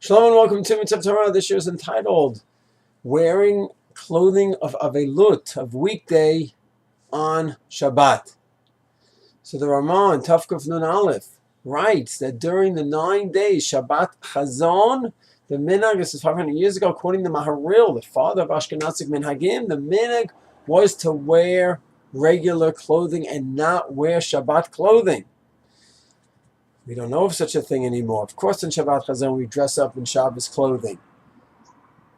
Shalom and welcome to Mitzvah Torah. This year is entitled Wearing Clothing of Avelut, of weekday on Shabbat. So the Ramah in Tafkuf Nun Aleph writes that during the 9 days, Shabbat Chazon, the Minhag, this is 500 years ago, according to Maharil, the father of Ashkenazic Minhagim, the Minhag was to wear regular clothing and not wear Shabbat clothing. We don't know of such a thing anymore. Of course, in Shabbat Chazon, we dress up in Shabbos clothing.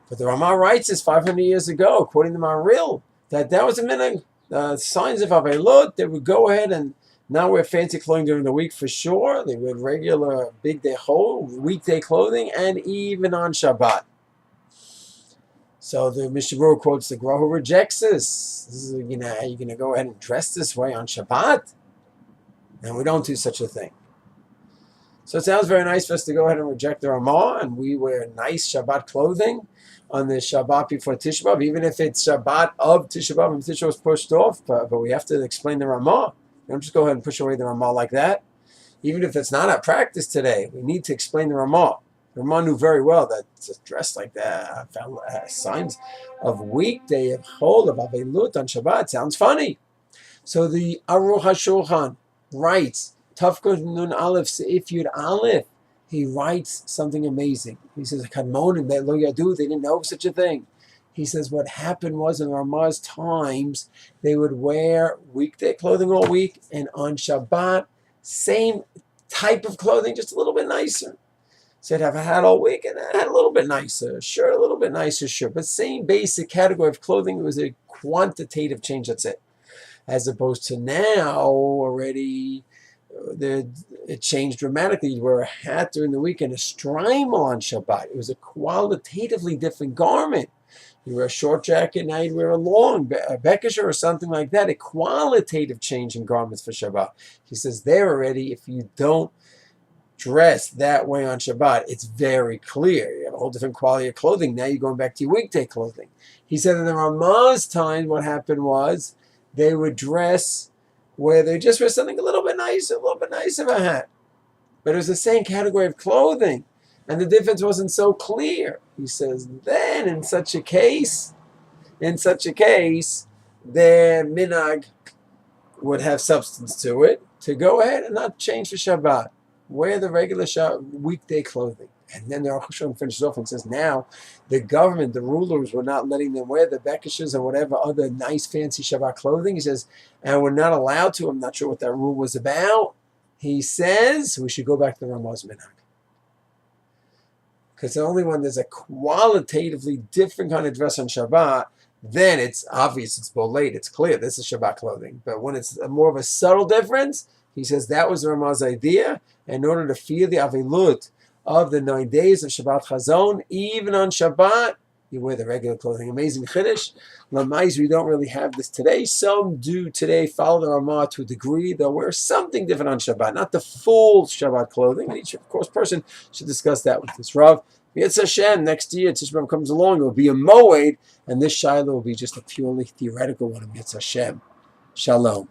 But the Ramah writes this 500 years ago, according to Maharil, that was a minhag. The signs of Avelut, they would go ahead and not wear fancy clothing during the week for sure. They wear regular weekday clothing, and even on Shabbat. So the Mishnah quotes the Gra who rejects this. This is, are you going to go ahead and dress this way on Shabbat? And we don't do such a thing. So it sounds very nice for us to go ahead and reject the Ramah, and we wear nice Shabbat clothing on the Shabbat before Tisha B'Av, even if it's Shabbat of Tisha B'Av and Tisha was pushed off, but we have to explain the Ramah. We don't just go ahead and push away the Ramah like that. Even if it's not our practice today, we need to explain the Ramah. The Ramah knew very well that dressed like that, signs of weekday, of Chol, of Avelut on Shabbat, sounds funny. So the Aruch HaShulchan writes, Tafkuf Nun Aleph Seif Yud Aleph, he writes something amazing. He says, Kadmonim, they lo yadu, they didn't know of such a thing. He says what happened was in Ramah's times, they would wear weekday clothing all week, and on Shabbat, same type of clothing, just a little bit nicer. So they'd have a hat all week, and a hat a little bit nicer, shirt a little bit nicer shirt, but same basic category of clothing. It was a quantitative change, that's it. As opposed to now, already, it changed dramatically. You wear a hat during the week and a strimal on Shabbat. It was a qualitatively different garment. You wear a short jacket, now you wear a long, a bekisher or something like that. A qualitative change in garments for Shabbat. He says there already, if you don't dress that way on Shabbat, it's very clear. You have a whole different quality of clothing. Now you're going back to your weekday clothing. He said in the Ramah's time, what happened was they would dress where they just wear something a little bit nicer of a hat. But it was the same category of clothing, and the difference wasn't so clear. He says, then in such a case, their minhag would have substance to it, to go ahead and not change for Shabbat. Wear the regular weekday clothing. And then the Aruch HaShulchan finishes off and says, now the government, the rulers, were not letting them wear the bekishes or whatever other nice fancy Shabbat clothing. He says, and we're not allowed to. I'm not sure what that rule was about. He says we should go back to the Ramah's minhag. Because only when there's a qualitatively different kind of dress on Shabbat, then it's obvious, it's bolate, it's clear, this is Shabbat clothing. But when it's more of a subtle difference, he says that was the Ramah's idea. In order to feel the Avelut of the 9 days of Shabbat Chazon, even on Shabbat, you wear the regular clothing. Amazing Chiddush. Lamais, we don't really have this today. Some do today follow the Ramah to a degree. They'll wear something different on Shabbat, not the full Shabbat clothing. And each, of course, person should discuss that with his Rav. Yetz Hashem, next year, Tisha B'Av comes along, it will be a Moed, and this Shiloh will be just a purely theoretical one of Yetz Hashem. Shalom.